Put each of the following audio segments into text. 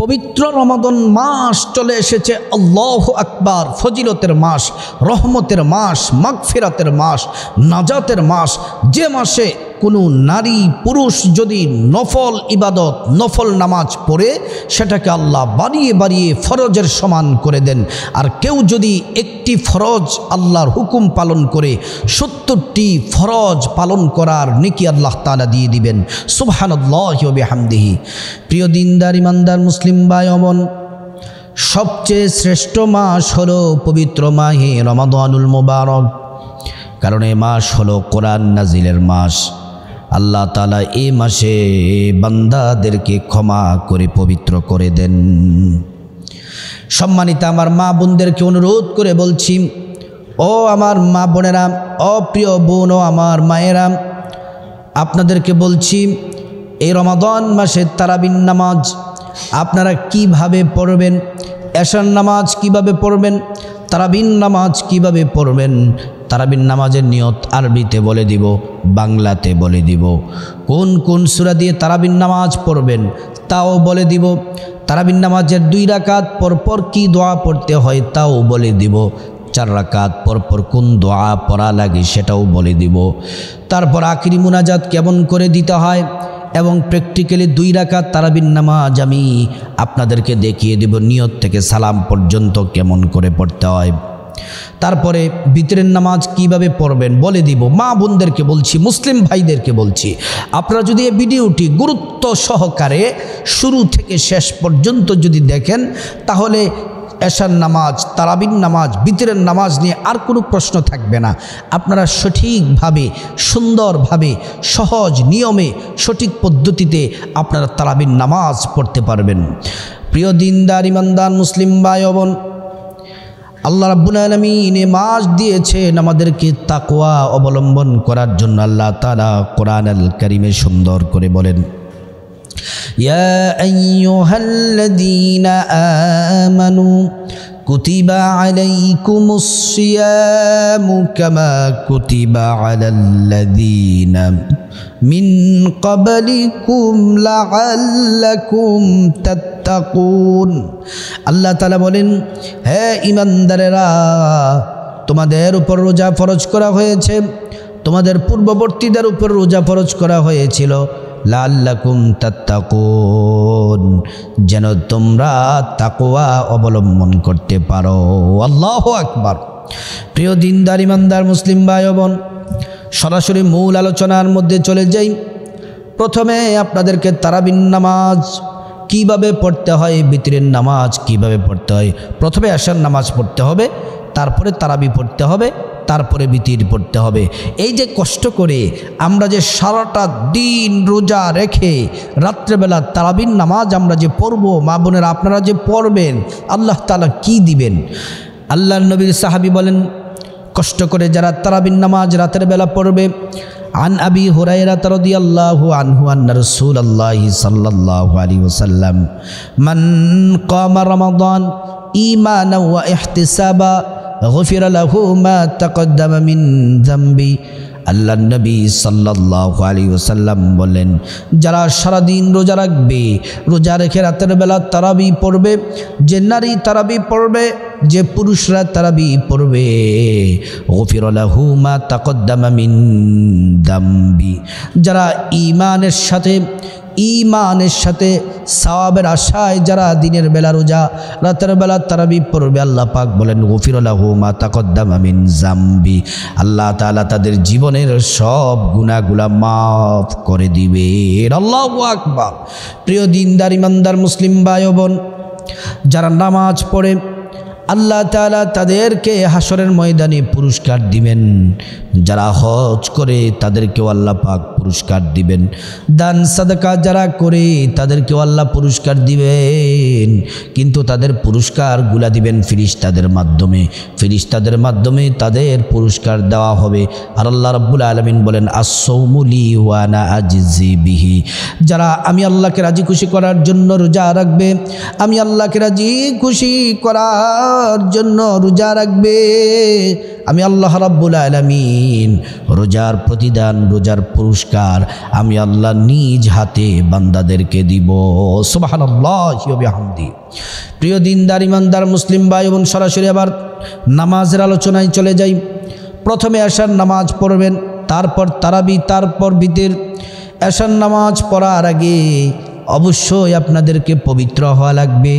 পবিত্র রমাদান মাস চলে এসেছে। আল্লাহু আকবার, ফজিলতের মাস, রহমতের মাস, মাগফিরাতের মাস, নাজাতের মাস। যে মাসে কোনো নারী পুরুষ যদি নফল ইবাদত, নফল নামাজ পড়ে সেটাকে আল্লাহ বাড়িয়ে বাড়িয়ে ফরজের সমান করে দেন। আর কেউ যদি একটি ফরজ আল্লাহর হুকুম পালন করে 70টি ফরজ পালন করার নেকি আল্লাহ তাআলা দিয়ে দিবেন। সুবহানাল্লাহি ওয়া বিহামদিহি। প্রিয় দিনদার ইমানদার মুসলিম ভাই ও বোন, সবচেয়ে শ্রেষ্ঠ মাস হলো পবিত্র মাহে রমাদানুল মুবারক। কারণ এই মাস হলো কোরআন নাজিলের মাস। আল্লাহ তাআলা এই মাসে বান্দাদেরকে ক্ষমা করে পবিত্র করে দেন। সম্মানিত আমার মা বোনদেরকে অনুরোধ করে বলছি, ও আমার মা বোনেরা, অপ্রিয় বোন ও আমার মায়েরা, আপনাদেরকে বলছি, এই রমাদান মাসে তারাবির নামাজ আপনারা কিভাবে পড়বেন, এশার নামাজ কিভাবে পড়বেন, তারাবির নামাজ কিভাবে পড়বেন। তারাবির নামাজের নিয়ত আরবিতে বলে দিব, বাংলাতে বলে দিব। কোন কোন সূরা দিয়ে তারাবির নামাজ পড়বেন তাও বলে দিব। তারাবির নামাজের 2 রাকাত পরপর কি দোয়া পড়তে হয় তাও বলে দিব। 4 রাকাত পরপর কোন দোয়া পড়া লাগে সেটাও বলে দিব। তারপর আখিরি মুনাজাত কেমন করে দিতে হয় এবং প্র্যাকটিক্যালি 2 রাকাত তারাবির নামাজ আমি আপনাদেরকে দেখিয়ে দেব, নিয়ত থেকে সালাম পর্যন্ত কেমন করে পড়তে হয়। তারপরে বিতরের নামাজ কিভাবে পড়বেন বলে দিব। মা বোনদেরকে বলছি, মুসলিম ভাইদেরকে বলছি, আপনারা যদি এই ভিডিওটি গুরুত্ব সহকারে শুরু থেকে শেষ পর্যন্ত যদি দেখেন তাহলে এশার নামাজ, তারাবির নামাজ, বিতরের নামাজ নিয়ে আর কোনো প্রশ্ন থাকবে না। আপনারা সঠিকভাবে, সুন্দরভাবে, সহজ নিয়মে, সঠিক পদ্ধতিতে আপনারা তারাবির নামাজ পড়তে পারবেন। প্রিয় দিনদার ইমানদার মুসলিম ভাই ও বোন, আল্লাহ রাব্বুল আলামিন এই মাস দিয়েছেন আমাদেরকে তাকওয়া অবলম্বন করার জন্য। আল্লাহ তাআলা কোরআনুল কারীমে সুন্দর করে বলেন, ইয়া আইয়ুহাল্লাযীনা আমানু কুতিবা আলাইকুমুস সিয়ামু কামা কুতিবা আলাল্লাযীনা মিন ক্বাবলিকুম লাআল্লাকুম তাত্তাকুন। আল্লাহ তাআলা বলেন, হে ঈমানদারেরা, তোমাদের উপর রোজা ফরজ করা হয়েছে, তোমাদের পূর্ববর্তীদের উপর রোজা ফরজ করা হয়েছিল, লাআল্লাকুম তাত্তাকুন, যেন তোমরা তাকওয়া অবলম্বন করতে পারো। আল্লাহু আকবার। প্রিয় দিনদার ইমানদার মুসলিম ভাই ও বোন, সরাসরি মূল আলোচনার মধ্যে চলে যাই। প্রথমে আপনাদেরকে তারাবির নামাজ কিভাবে পড়তে হয়, বিতরের নামাজ কিভাবে পড়তে হয়। প্রথমে এশার নামাজ পড়তে হবে, তারপরে তারাবি পড়তে হবে, তারপরে বিতির পড়তে হবে। এই যে কষ্ট করে আমরা যে সারাটা দিন রোজা রেখে রাত্রেবেলা তারাবির নামাজ আমরা যে পড়ব, মা বোনেরা আপনারা যে পড়বেন, আল্লাহ তাআলা কি দিবেন। আল্লাহর নবীর সাহাবী বলেন, কষ্ট করে যারা তারাবির নামাজ রাতের বেলা পড়বে, আন আবি হুরায়রা রাদিয়াল্লাহু আনহু আন্না রাসূলুল্লাহি সাল্লাল্লাহু আলাইহি ওয়াসাল্লাম মান কামা রমাদান ঈমানান ওয়া ইহতিসাবা গুফিরা লাহু মা তাকদ্দামা মিন যামবি। আল্লাহ নবী সাল্লাল্লাহু আলাইহি ওয়াসাল্লাম বলেন, যারা সারাদিন রোজা রাখবে, রোজা রেখে রাতের বেলা তারাবি পড়বে, যে নারী তারাবি পড়বে, যে পুরুষরা তারাবি পড়বে, গুফিরা লাহু মা তাকদ্দামা মিন যামবি। যারা ঈমানের সাথে সওয়াবের আশায় যারা দিনের বেলা রোজা, রাতের বেলা তারাবি পড়বে, আল্লাহ পাক বলেন, গুফিরা লাহু মা তাকদ্দামা মিন যামবি। আল্লাহ তাআলা তাদের জীবনের সব গুনাহগুলো মাফ করে দিবেন। আল্লাহু আকবার। প্রিয় দিনদার ইমানদার মুসলিম ভাই ও বোন, যারা নামাজ পড়ে আল্লাহ তাআলা তাদেরকে হাসরের ময়দানে পুরস্কার দিবেন। যারা হজ করে তাদেরকেও আল্লাহ পাক পুরস্কার দিবেন। দান সাদাকা যারা করে তাদেরকেও আল্লাহ পুরস্কার দিবেন, কিন্তু তাদের পুরস্কারগুলা দিবেন ফেরেশতাদের মাধ্যমে। ফেরেশতাদের মাধ্যমে তাদের পুরস্কার দেওয়া হবে। আর আল্লাহ রাব্বুল আলামিন বলেন, আস-সাওমু লি ওয়া আনা আজজি বিহি। যারা আমি আল্লাহকে রাজি খুশি করার জন্য রোজা রাখবে, আমি আল্লাহকে রাজি খুশি করার আমার জন্য রোজা রাখবে, আমি আল্লাহ রাব্বুল আলামিন রোজার প্রতিদান, রোজার পুরস্কার আমি আল্লাহ নিজ হাতে বান্দাদেরকে দিব। সুবহানাল্লাহি ওয়া বিহামদি। প্রিয় দিনদার ইমানদার মুসলিম ভাই বোন, সরাসরি আবার নামাজের আলোচনায় চলে যাই। প্রথমে এশার নামাজ পড়বেন, তারপর তারাবি, তারপর বিতের। এশার নামাজ পড়ার আগে অবশ্যই আপনাদেরকে পবিত্র হওয়া লাগবে,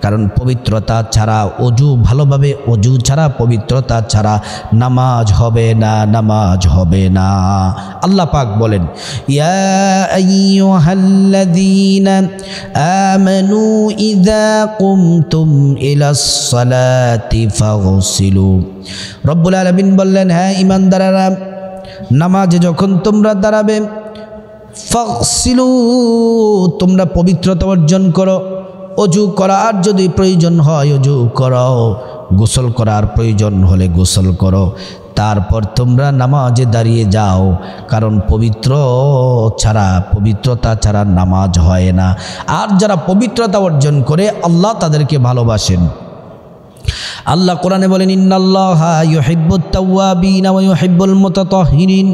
কারণ পবিত্রতা ছাড়া, অজু ভালোভাবে অজু ছাড়া, পবিত্রতা ছাড়া নামাজ হবে না, নামাজ হবে না। আল্লাহ পাক বলেন, ইয়া আইয়ুহাল্লাযীনা আমানু ইযা কুমতুম ইলাস সালাতি ফাগসিলু। রব্বুল আলামিন বললেন, হ্যাঁ ঈমানদারেরা, নামাজে যখন তোমরা দাঁড়াবে, ফাগসিলু, তোমরা পবিত্রতা অর্জন করো। অজু করার যদি প্রয়োজন হয় অজু করো, গোসল করার প্রয়োজন হলে গোসল করো, তারপর তোমরা নামাজে দাঁড়িয়ে যাও, কারণ পবিত্রতা ছাড়া নামাজ হয় না। আর যারা পবিত্রতা অর্জন করে আল্লাহ তাদেরকে ভালোবাসেন। আল্লাহ কোরআনে বলেন, ইন্নাল্লাহা ইউহিব্বুত তাওয়াবিনা ওয়া ইউহিব্বুল মুতাতাহহিরিন।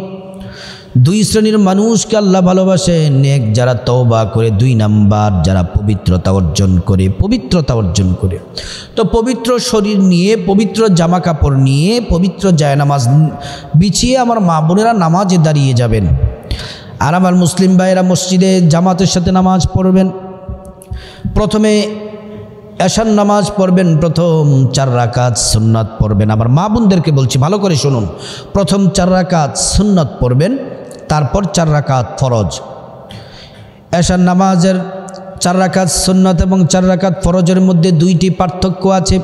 দুই শ্রেণীর মানুষকে আল্লাহ ভালোবাসেন, এক যারা তওবা করে, দুই নাম্বার যারা পবিত্রতা অর্জন করে। পবিত্রতা অর্জন করে তো পবিত্র শরীর নিয়ে, পবিত্র জামা কাপড় নিয়ে, পবিত্র জায়নামাজ বিছিয়ে আমার মা বোনেরা নামাজে দাঁড়িয়ে যাবেন। আর আমার মুসলিম ভাইয়েরা মসজিদে জামাতের সাথে নামাজ পড়বেন। প্রথমে এশার নামাজ পড়বেন, প্রথম 4 রাকাত সুন্নাত পড়বেন। আমার মা বোনদেরকে বলছি, ভালো করে শুনুন, প্রথম 4 রাকাত সুন্নাত পড়বেন, তারপর 4 রাকাত ফরজ। এশার নামাজের 4 রাকাত সুন্নাত এবং 4 রাকাত ফরজের মধ্যে 2টি পার্থক্য আছে।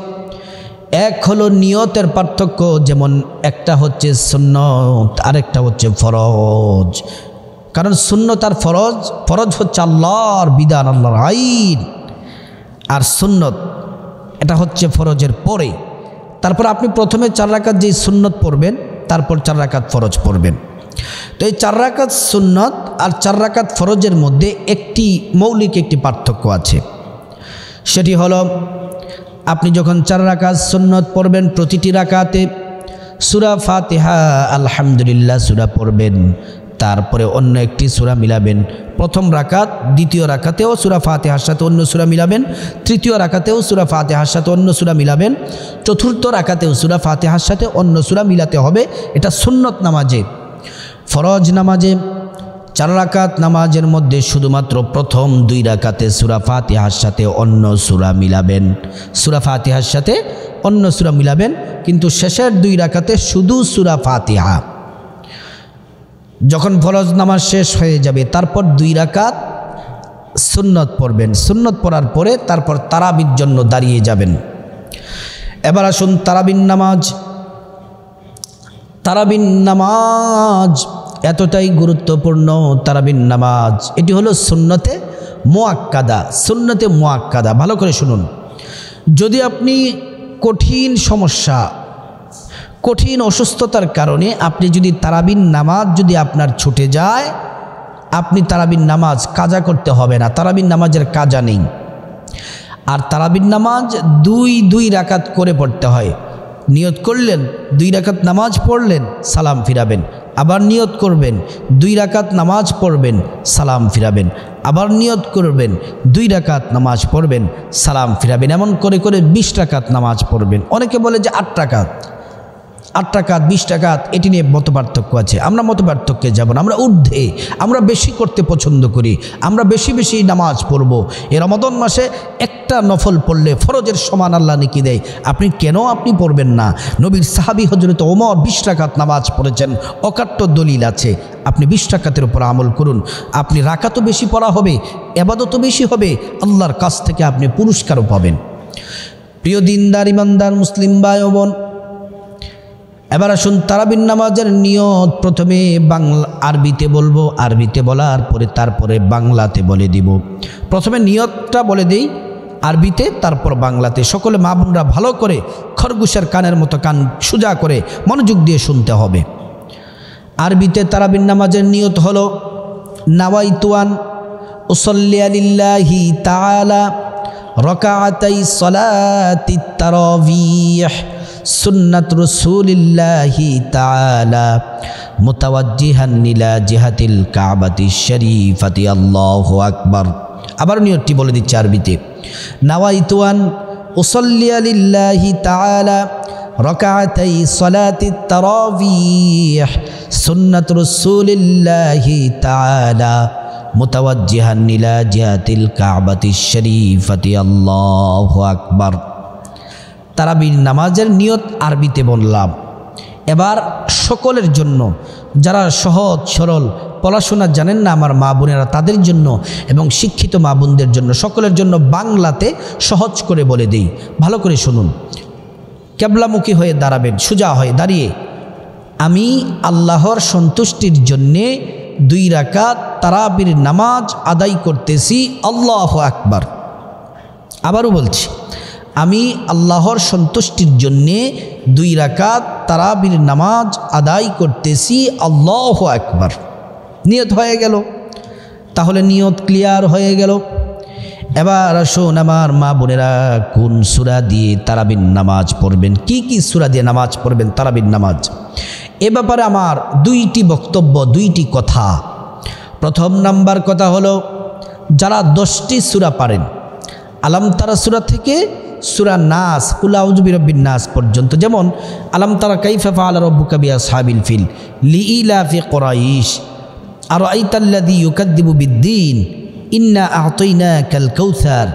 এক হলো নিয়তের পার্থক্য, যেমন একটা হচ্ছে সুন্নত, আরেকটা হচ্ছে ফরজ। কারণ সুন্নত আর ফরজ হচ্ছে আল্লাহর বিধান, আল্লাহর আইন, আর সুন্নত এটা হচ্ছে ফরজের পরে। তারপর আপনি প্রথমে 4 রাকাত যেই সুন্নত পড়বেন, তারপর 4 রাকাত ফরজ পড়বেন। তো এই 4 রাকাত সুন্নত আর 4 রাকাত ফরজের মধ্যে মৌলিক একটি পার্থক্য আছে। সেটি হলো, আপনি যখন 4 রাকাত সুন্নত পড়বেন, প্রতিটি রাকাতে সূরা ফাতিহা, আলহামদুলিল্লাহ সূরা পড়বেন, তারপরে অন্য একটি সূরা মিলাবেন। প্রথম রাকাত, দ্বিতীয় রাকাতেও সূরা ফাতিহার সাথে অন্য সূরা মিলাবেন, তৃতীয় রাকাতেও সূরা ফাতিহার সাথে অন্য সূরা মিলাবেন, চতুর্থ রাকাতেও সূরা ফাতিহার সাথে অন্য সূরা মিলাতে হবে। এটা সুন্নত নামাজে। ফরজ নামাজে 4 রাকাত নামাজের মধ্যে শুধুমাত্র প্রথম 2 রাকাতে সূরা ফাতিহার সাথে অন্য সূরা মিলাবেন, সূরা ফাতিহার সাথে অন্য সূরা মিলাবেন, কিন্তু শেষের 2 রাকাতে শুধু সূরা ফাতিহা। যখন ফরজ নামাজ শেষ হয়ে যাবে, তারপর 2 রাকাত সুন্নত পড়বেন। সুন্নত পড়ার পরে তারপর তারাবির জন্য দাঁড়িয়ে যাবেন। এবার আসুন তারাবির নামাজ। তারাবির নামাজ এতটাই গুরুত্বপূর্ণ। তারাবির নামাজ এটি হলো সুন্নতে মুআক্কাদা। সুন্নতে মুআক্কাদা, ভালো করে শুনুন। যদি আপনি কঠিন সমস্যা, কঠিন অসুস্থতার কারণে আপনি যদি তারাবির নামাজ যদি আপনার ছুটে যায়, আপনি তারাবির নামাজ কাজা করতে হবে না, তারাবির নামাজের কাজা নেই। আর তারাবির নামাজ 2 রাকাত করে পড়তে হয়। নিয়ত করলেন, 2 রাকাত নামাজ পড়লেন, সালাম ফিরাবেন, আবার নিয়ত করবেন, 2 রাকাত নামাজ পড়বেন, সালাম ফিরাবেন, আবার নিয়ত করবেন, 2 রাকাত নামাজ পড়বেন, সালাম ফিরাবেন। এমন করে করে 20 রাকাত নামাজ পড়বেন। অনেকে বলে যে 8 রাকাত, 8 রাকাত, 20 রাকাত, এটি নিয়ে মত পার্থক্য আছে। আমরা মত পার্থক্যে যাব না, আমরা ঊর্ধ্বে, আমরা বেশি করতে পছন্দ করি, আমরা বেশি বেশি নামাজ পড়ব। এই রমাদান মাসে একটা নফল পড়লে ফরজের সমান আল্লাহ নেকি দেয়। আপনি পড়বেন না? নবীর সাহাবী হযরত ওমর 20 রাকাত নামাজ পড়েছেন, অকাট্য দলিল আছে। আপনি 20 রাকাতের উপর আমল করুন। আপনি রাকাতও বেশি পড়া হবে, ইবাদতও বেশি হবে, আল্লাহর কাছ থেকে আপনি পুরস্কারও পাবেন। প্রিয় দিনদার ইমানদার মুসলিম ভাই ও বোন, এবার আসুন তারাবির নামাজের নিয়ত। প্রথমে আরবিতে বলবো, আরবিতে বলার পরে তারপরে বাংলাতে বলে দিব। প্রথমে নিয়তটা বলে দেই আরবিতে, তারপর বাংলাতে। সকলে মা বোনরা ভালো করে খরগোশের কানের মতো কান সোজা করে মনোযোগ দিয়ে শুনতে হবে। আরবিতে তারাবির নামাজের নিয়ত হলো, নাওয়াইতু আন উসাল্লি লিল্লাহি তাআলা রাকাতাই সালাতিত তারাবিহ সুন্নাত রাসূলিল্লাহি তাআলা মুতাওয়াজ্জিহান ইলা জিহাতিল কাবাতিশ শরীফাতি আল্লাহু আকবার। আবার নিয়তটি বলে দিচ্ছি আরবিতে, নাওয়াইতু আন উসাল্লি লিল্লাহি তাআলা রাকাতাই সালাতিত তারাবিহ সুন্নাত রাসূলিল্লাহি তাআলা মুতাওয়াজ্জিহান ইলা জিহাতিল কাবাতিশ শরীফাতি আল্লাহু আকবার। তারাবির নামাজের নিয়ত আরবিতে বললাম। এবার সকলের জন্য যারা সহজ সরল পড়াশোনা জানেন না আমার মা বোনেরা, তাদের জন্য এবং শিক্ষিত মা বোনদের জন্য সকলের জন্য বাংলাতে সহজ করে বলে দেই, ভালো করে শুনুন। কেবলামুখী হয়ে দাঁড়াবেন, সোজা হয়ে দাঁড়িয়ে আমি আল্লাহর সন্তুষ্টির জন্যে 2 রাকাত তারাবির নামাজ আদায় করতেছি, আল্লাহু আকবার। আবারও বলছি, আমি আল্লাহর সন্তুষ্টির জন্যে 2 রাকাত তারাবির নামাজ আদায় করতেছি, আল্লাহু আকবার। নিয়ত হয়ে গেল, তাহলে নিয়ত ক্লিয়ার হয়ে গেল। এবার আসুন আমার মা বোনেরা, কোন সূরা দিয়ে তারাবির নামাজ পড়বেন, কি কি সূরা দিয়ে নামাজ পড়বেন তারাবির নামাজ, এ ব্যাপারে আমার 2টি বক্তব্য, 2টি কথা। প্রথম নাম্বার কথা হলো, যারা 10টি সূরা পারেন, আলাম তারা সূরা থেকে সূরা নাস, কুল আউযু বিরাব্বিন নাস পর্যন্ত, যেমন আলাম তারা কাইফা ফাআলা রাব্বুকা বিআসহাবিল ফিল, লিইলাফি কুরাইশ, আরাআইতাল্লাযী ইউকাযযিবু বিদ্দীন, ইন্না আ'তাইনাকাল কাউসার,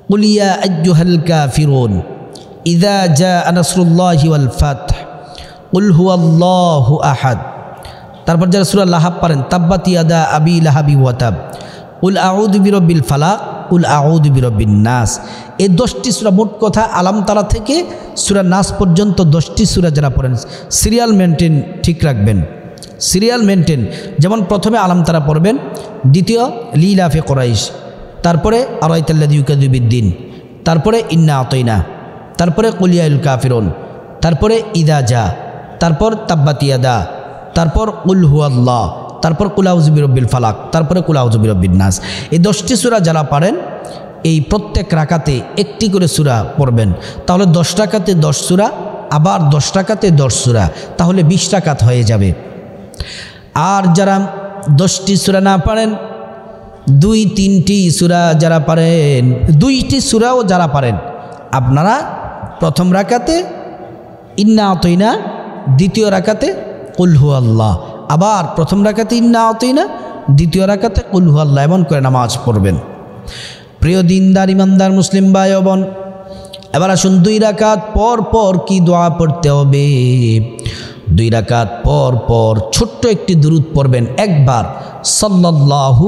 কুল ইয়া আইয়ুহাল কাফিরুন, ইযা জাআ নাসরুল্লাহি ওয়াল ফাতহ, কুল হুয়াল্লাহু আহাদ। তারপর যারা সূরা লাহাব পারেন, তাব্বাত ইয়াদা আবি লাহাবি ওয়া তাব, কুল আউযু বিরাব্বিল ফালাক, কুল আউযু বিরাব্বিন নাস। এই 10টি সূরা, মোট কথা আলাম তারা থেকে সূরা নাস পর্যন্ত 10টি সূরা যারা পড়েন, সিরিয়াল মেনটেন ঠিক রাখবেন, সিরিয়াল মেনটেন। যেমন প্রথমে আলাম তারা পড়বেন, দ্বিতীয় লিইলাফি কুরাইশ, তারপরে আরাআইতাল্লাযী ইউকাযযিবু বিদ্দীন, তারপরে ইন্না আ'তাইনা, তারপরে কুল ইয়া আইয়ুহাল কাফিরুন, তারপরে ইযা জা, তারপর তাব্বাত ইয়াদা, তারপর কুল হুয়াল্লাহ, তারপর কুল আউযু বিরাব্বিল ফালাক, তারপরে কুল আউযু বিরাব্বিন নাস। এই 10টি সূরা যারা পারেন, এই প্রত্যেক রাকাতে একটি করে সূরা পড়বেন, তাহলে 10 রাকাতে 10 সূরা, আবার 10 রাকাতে 10 সূরা, তাহলে 20 রাকাত হয়ে যাবে। আর যারা 10টি সূরা না পারেন, 2-3টি সূরা যারা পারেন, 2টি সূরাও যারা পারেন, আপনারা প্রথম রাকাতে ইন্না আ'তাইনা, দ্বিতীয় রাকাতে কুল হুয়াল্লাহ, আবার প্রথম রাকাতে ইন্না আ'তাইনা, দ্বিতীয় রাকাতে কুল হুয়াল্লাহ, এমন করে নামাজ পড়বেন। প্রিয় দিনদার ইমানদার মুসলিম ভাই ও বোন, এবার আসুন 2 রাকাত পর পর কি দোয়া পড়তে হবে। 2 রাকাত পর পর ছোট্ট একটি দুরূদ পড়বেন একবার, সাল্লাল্লাহু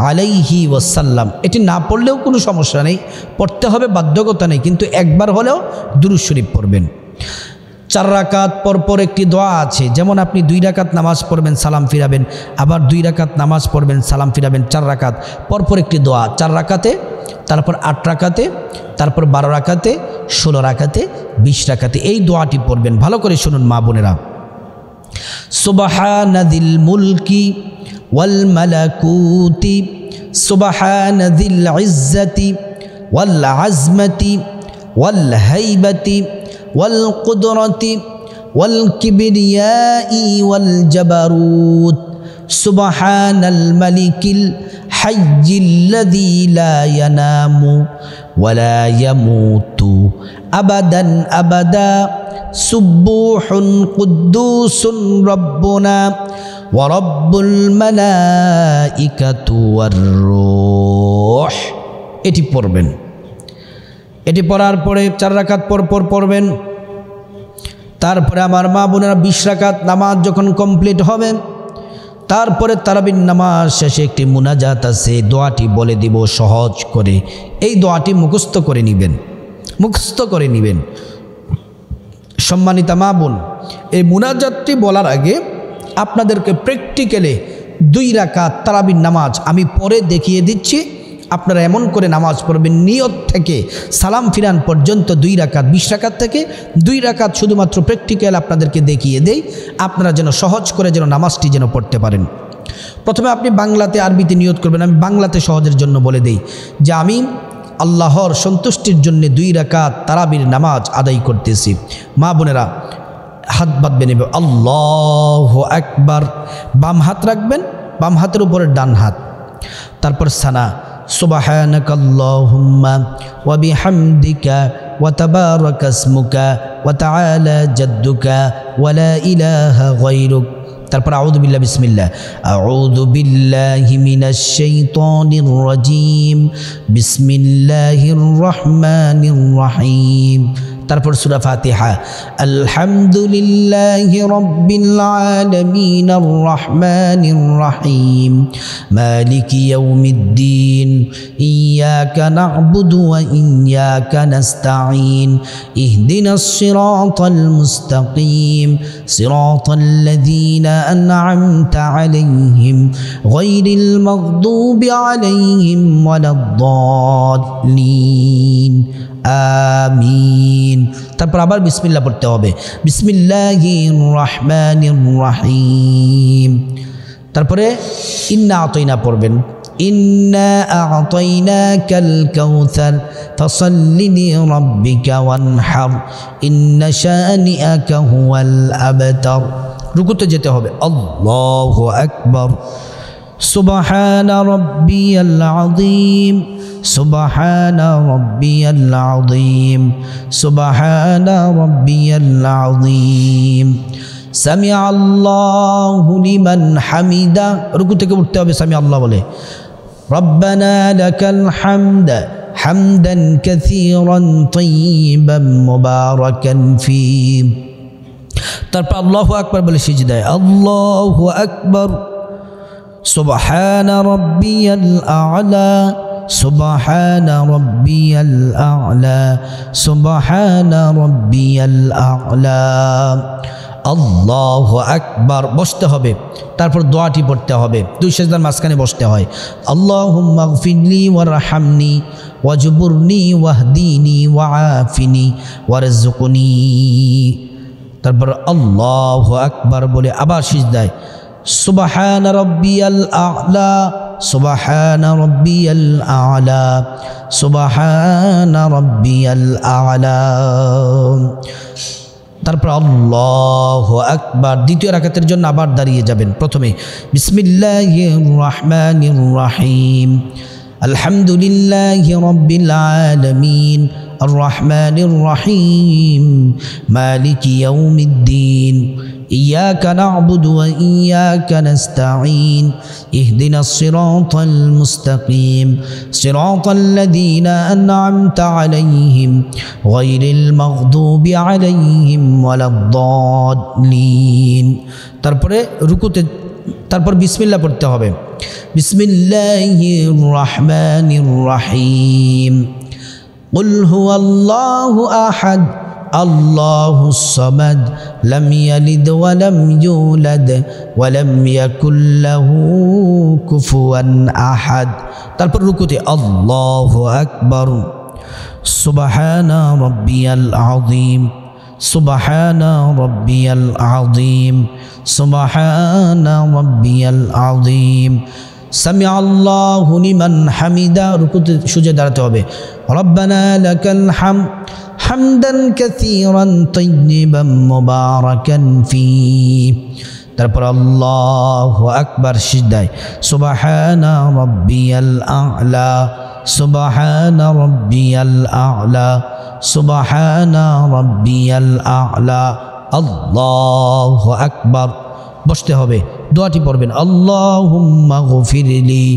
আলাইহি ওয়াসাল্লাম। এটি না পড়লেও কোনো সমস্যা নেই, পড়তে হবে বাধ্যকতা নেই, কিন্তু একবার হলেও দুরূদ শরীফ পড়বেন। 4 রাকাত পর পর একটি দোয়া আছে, যেমন আপনি 2 রাকাত নামাজ পড়বেন, সালাম ফিরাবেন, আবার 2 রাকাত নামাজ পড়বেন, সালাম ফিরাবেন। 4 রাকাত পর পর একটি দোয়া, 4 রাকাতে, তারপর 8 রাকাতে, তারপর 12 রাকাতে, 16 রাকাতে, 20 রাকাতে এই দোয়াটি পড়বেন। ভালো করে শুনুন মা বোনেরা, সুবহানাযিল মুলকি ওয়াল মালাকুতি, সুবহানাযিল ইজ্জাতি ওয়াল আজমাতি ওয়াল হাইবাতি ওয়াল কুদরতি ওয়াল কিবরিয়াই ওয়াল জাবারুত, সুবহানাল মালিকিল হাইয়্যিল্লাযী লা ইয়ানামু ওয়া লা ইয়ামুতু আবাদান আবাদা, সুবহুন কুদ্দুসুন রাব্বুনা ওয়া রাব্বুল মালাইকাতু ওয়ার রূহ। এটি পড়বেন। এটি পড়ার পরে 4 রাকাত পর পর পড়বেন। তারপরে আমার মা বোনেরা 20 রাকাত নামাজ যখন কমপ্লিট হবে, তারপরে তারাবির নামাজ শেষে একটি মুনাজাত আছে, দোয়াটি বলে দিব সহজ করে। এই দোয়াটি মুখস্থ করে নেবেন, মুখস্থ করে নেবেন। সম্মানিতা মা বোন, এই মুনাজাতটি বলার আগে আপনাদেরকে প্র্যাকটিক্যালে 2 রাকাত তারাবির নামাজ আমি পরে দেখিয়ে দিচ্ছি। আপনারা এমন করে নামাজ পড়বেন, নিয়ত থেকে সালাম ফিরান পর্যন্ত 2 রাকাত, 20 রাকাত থেকে 2 রাকাত শুধুমাত্র প্র্যাকটিক্যাল আপনাদেরকে দেখিয়ে দেই, আপনারা যেন সহজ করে যেন নামাজটি যেন পড়তে পারেন। প্রথমে আপনি বাংলাতে আরবিতে নিয়ত করবেন। আমি বাংলাতে সহজের জন্য বলে দেই যে আমি আল্লাহর সন্তুষ্টির জন্য 2 রাকাত তারাবির নামাজ আদায় করতেছি। মা বোনেরা হাত বাঁধবেন, আল্লাহু আকবার, বাম হাত রাখবেন, বাম হাতের উপরে ডান হাত। তারপর সানা, সুবহানাকাল্লাহুম্মা ওয়া বিহামদিকা ওয়া তাবারাকা ইসমুকা ওয়া তাআলা জাদ্দুকা ওয়া লা ইলাহা গায়রুক। তারপর আউযু বিল্লাহি বিসমিল্লাহ, আউযু বিল্লাহি মিনাশ শাইতানির রাজীম, বিসমিল্লাহির রহমানির রহিম। তারপর সূরা ফাতিহা, আলহামদুলিল্লাহি রাব্বিল আলামিন আর রহমানির রহিম মালিকি ইয়াউমিদ্দিন ইয়াকা না'বুদু ওয়া ইয়াকা নাস্তাঈন ইহদিনাস সিরাতাল মুস্তাকিম সিরাতাল লাযীনা আন'আমতা আলাইহিম গায়রিল মাগদুবি আলাইহিম ওয়ালাদ-দাল্লিন আমিন। তারপর আবার বিসমিল্লাহ পড়তে হবে, বিসমিল্লাহির রহমানির রহিম। তারপরে ইন্না আতাইনা পড়বেন, ইন্না আতাইনাকাল কাউসার ফাসাল্লি লিরাব্বিকা ওয়ানহার ইন্না শানিআকা হুয়াল আবতার। রুকুতে যেতে হবে, আল্লাহু আকবার, সুবহানা রাব্বিয়াল আযীম, সুবহানা রাব্বিয়াল আযীম, সুবহানা রাব্বিয়াল আযীম। সামিআ আল্লাহু লিমান হামিদা, রুকু থেকে উঠতে হবে সামিআ আল্লাহ বলে, রব্বানা লাকাল হামদ হামদান কাসীরান তাইয়িবান মুবারাকান ফী। তারপর আল্লাহু আকবার বলে সিজদায়, আল্লাহু আকবার, সুবহানা রাব্বিয়াল আ'লা, সুবহানা রাব্বিয়াল আ'লা, সুবহানা রাব্বিয়াল আ'লা। আল্লাহু আকবার, বসতে হবে। তারপর দোয়াটি পড়তে হবে, 2 সিজদার মাঝখানে বসতে হয়, আল্লাহুম্মা গফিরলি ওয়ারহামনি ওয়াজবুরনি ওয়াহদিনি ওয়াআফিনি ওয়ারযুকনি। তারপর আল্লাহু আকবার বলে আবার সিজদায়, সুবহানা রাব্বিয়াল আ'লা, সুবহানা রাব্বিয়াল আ'লা, সুবহানা রাব্বিয়াল আ'লা। তারপর আল্লাহু আকবার, দ্বিতীয় রাকাতের জন্য আবার দাঁড়িয়ে যাবেন। প্রথমে বিসমিল্লাহির রহমানির রহিম, আলহামদুলিল্লাহি রাব্বিল আলামিন আর রহমানির রহিম মালিকি ইয়াউমিদ্দিন إياك نعبد وإياك نستعين اهدنا الصراط المستقيم صراط الذين أنعمت عليهم غير المغضوب عليهم ولا الضالين। তারপরে রুকুতে, তারপর বিসমিল্লাহ পড়তে হবে, বিসমিল্লাহির রহমানির রহিম, কুল হুয়াল্লাহু আহাদ আল্লাহুস সামাদ লাম ইয়ালিদ ওয়া লাম ইউলাদ ওয়া লাম ইয়াকুল লাহু কুফুয়ান আহাদ। তারপর রুকুতে আল্লাহু আকবার, সুবহানা রাব্বিয়াল আযীম, সুবহানা রাব্বিয়াল আযীম, সুবহানা রাব্বিয়াল আযীম। সামিআ আল্লাহু লিমান হামিদা, রুকুতে সোজা দাঁড়াতে হবে, রব্বানা লাকাল হামদ হামদান কাসীরান তাইয়িবান মুবারাকান ফী। তারপর আল্লাহু আকবার সিজদায়, সুবহানা রাব্বিয়াল আ'লা, সুবহানা রাব্বিয়াল আ'লা, সুবহানা রাব্বিয়াল আ'লা। আল্লাহু আকবার, বসতে হবে, দোয়াটি পড়বেন, আল্লাহুম্মা গফিরলি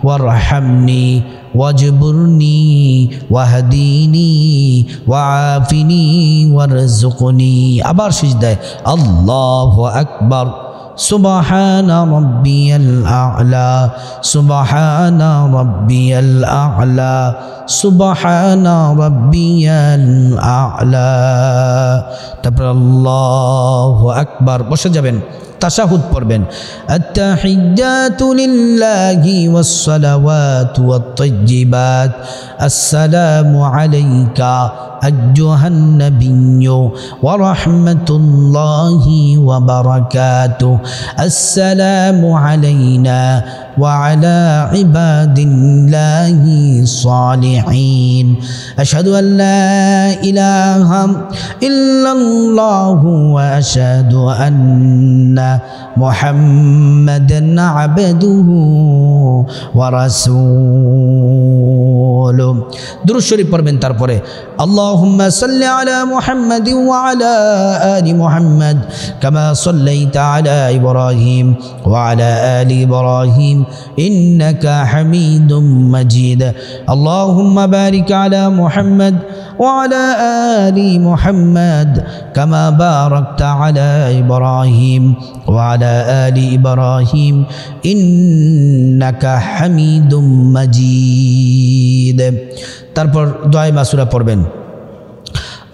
ওয়ারহামনি ওয়াজবুরনি ওয়াহদিনি ওয়াআফিনি ওয়ারযুকনি। আবার সিজদায়, আল্লাহু আকবার, সুবহানা রাব্বিয়াল আ'লা, সুবহানা রাব্বিয়াল আ'লা, সুবহানা রাব্বিয়াল আ'লা। তারপর আল্লাহু আকবার, বসে যাবেন, তাশাহুদ পড়বেন, আত-তাহিয়্যাতু লিল্লাহি ওয়াস-সালাওয়াতু ওয়াত-তাইয়্যিবাত আসসালামু আলাইকা আইয়ুহান নাবিয়্যু ওয়া রাহমাতুল্লাহি ওয়া বারাকাতুহু আসসালামু আলাইনা وعلى عباد الله الصالحين أشهد أن لا إله إلا الله وأشهد أن محمدا عبده ورسوله درود شريف পড়বেন তারপরে اللهم صل على محمد وعلى آل محمد كما صليت على إبراهيم وعلى آل إبراهيم إنك حميد مجيد اللهم بارك على محمد وعلى آل محمد كما باركت على إبراهيم وعلى آل إبراهيم إنك حميد مجيد তারপর দোয়া মাসুরা পড়বেন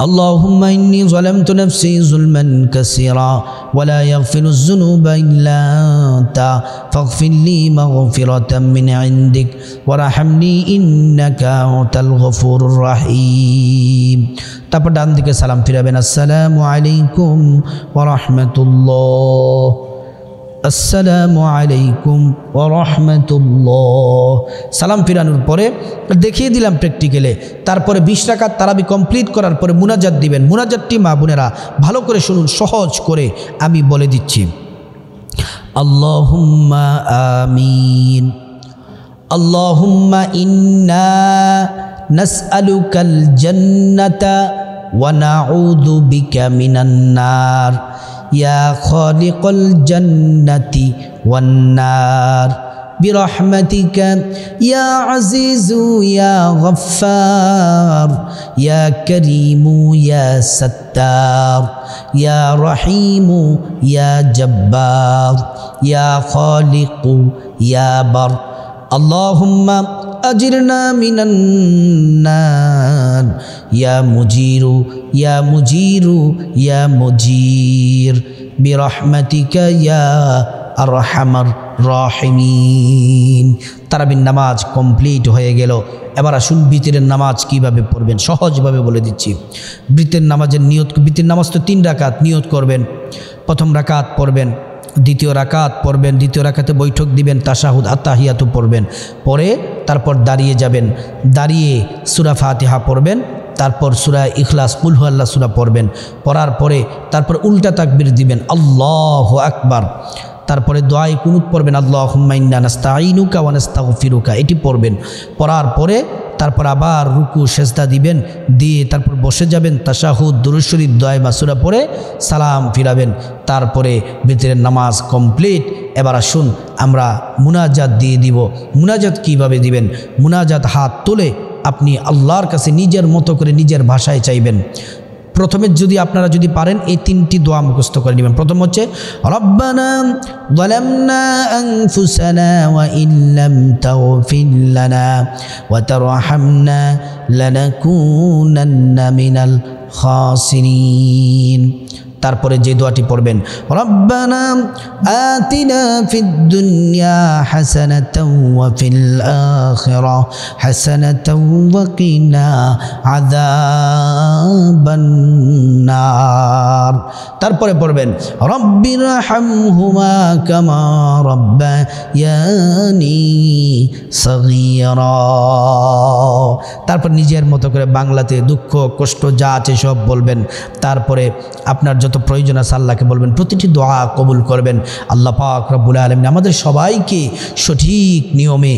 اللهم إني ظلمت نفسي ظلما كثيرا ولا يغفر الذنوب إلا أنت فاغفر لي مغفرة من عندك وارحمني إنك أنت الغفور الرحيم তারপর ডান দিকে সালাম ফিরাবেন আসসালামু আলাইকুম ওয়া রাহমাতুল্লাহ আসসালামু আলাইকুম ওয়া রাহমাতুল্লাহ সালাম ফিরানোর পরে দেখিয়ে দিলাম প্র্যাকটিক্যালে তারপরে 20 রাকাত তারাবি কমপ্লিট করার পরে মুনাজাত দিবেন মুনাজাতটি মা বোনেরা ভালো করে শুনুন সহজ করে আমি বলে দিচ্ছি আল্লাহুম্মা আমিন আল্লাহুম্মা ইন্না নাসআলুকাল জান্নাতা ওয়া নাউযু বিকা মিনান নার يا خالق الجنة والنار برحمتك يا عزيز يا غفار يا كريم يا ستار يا رحيم يا جبار يا خالق يا بر اللهم أجرنا من النار يا مجير يا مجير يا مجير برحمتك يا أرحم الراحمين তারাবির নামাজ কমপ্লিট হয়ে গেল এবার আসুন বিতরের নামাজ কিভাবে পড়বেন সহজভাবে বলে দিচ্ছি বিতরের নামাজের নিয়ত বিতরের নামাজ তো 3 রাকাত নিয়ত করবেন প্রথম রাকাত পড়বেন দ্বিতীয় রাকাত পড়বেন দ্বিতীয় রাকাতে বৈঠক দিবেন তাশাহুদ আত্তাহিয়াতু পড়বেন পরে তারপর দাঁড়িয়ে যাবেন দাঁড়িয়ে সূরা ফাতিহা পড়বেন তারপর সূরা ইখলাস কুল হুয়াল্লাহ সূরা পড়বেন পড়ার পরে তারপর উল্টা তাকবীর দিবেন আল্লাহু আকবার তারপরে দোয়ায়ে কুনুত পড়বেন আল্লাহুম্মা ইন্না নাস্তাঈনুকা ওয়া নাস্তাগফিরুকা এটি পড়বেন পড়ার পরে তারপর আবার রুকু সেজদা দিবেন দিয়ে তারপর বসে যাবেন তাশাহুদ দুরূদ শরীফ দোয়া মাসুরা পড়ে সালাম ফিরাবেন তারপরে বিতরের নামাজ কমপ্লিট এবার আসুন আমরা মুনাজাত দিয়ে দিব মুনাজাত কিভাবে দিবেন মুনাজাত হাত তুলে আপনি আল্লাহর কাছে নিজের মতো করে নিজের ভাষায় চাইবেন প্রথমে যদি আপনারা যদি পারেন এই 3টি দোয়া মুখস্থ করে নেবেন প্রথম হচ্ছে রব্বানা যালামনা আনফুসানা ওয়া ইল্লাম তাগফির লানা ওয়া তারহামনা লানাকুনান্না মিনাল খাসিরিন তারপরে যে দোয়াটি পড়বেন রব্বানা আতিনা ফিদ দুনিয়া হাসানাতাও ওয়া ফিল আখিরাহ হাসানাতাও ওয়া কিনা আযাবান নার তারপরে পড়বেন রব্বিরহামহুমা কামা রাব্বায়ানি সগীরা তারপর নিজের মতো করে বাংলাতে দুঃখ কষ্ট যা আছে সব বলবেন তারপরে আপনার যত প্রয়োজন আছে আল্লাহকে বলবেন প্রতিটি দোয়া কবুল করবেন আল্লাহ পাক রব্বুল আলামিন আমাদের সবাইকে সঠিক নিয়মে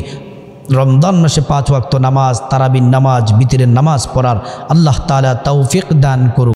রমজান মাসে 5 ওয়াক্ত নামাজ তারাবির নামাজ বিতরের নামাজ পড়ার আল্লাহ তাআলা তৌফিক দান করুন।